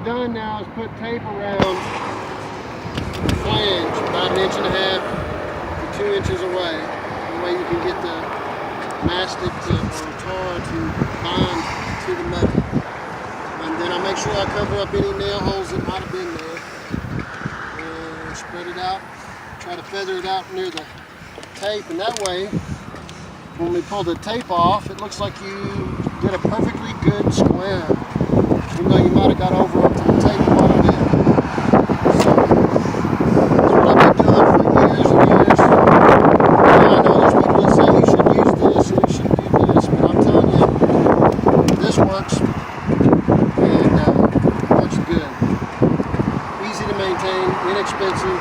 we've done now is put tape around the flange about 1.5 inches to 2 inches away. That way you can get the mastic or tar to bind to the metal. And then I make sure I cover up any nail holes that might have been there. And spread it out. Try to feather it out near the tape, and that way, when we pull the tape off, it looks like you did a perfectly good square. Even though you might have got over up to the tape a little bit. So, that's what I've been doing for years and years. Now, I know there's people that say you should use this or you should do this, but I'm telling you, this works, and looks good. Easy to maintain, inexpensive,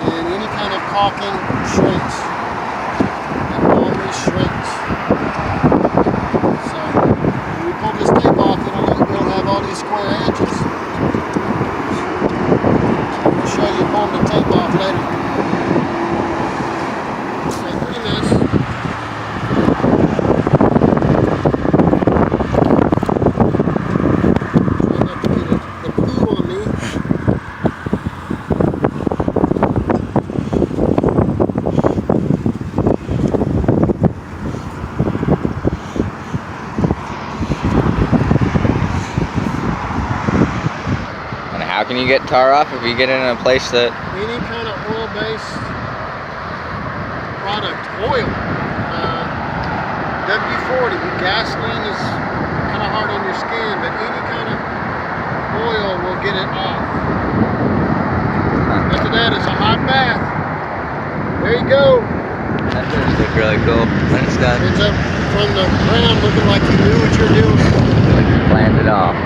and any kind of caulking shrinks. It always shrinks. So when we pull this tape off, it'll have all these square edges. I'll show you pulling the tape off later. So do this. Try not to get the poo on me. How can you get tar off if you get it in a place that... Any kind of oil-based product, oil, W40, gasoline is kind of hard on your skin, but any kind of oil will get it off. After that, it's a hot bath. There you go. That does look really cool when it's done. It's up from the ground looking like you knew what you're doing. Like you planned it off.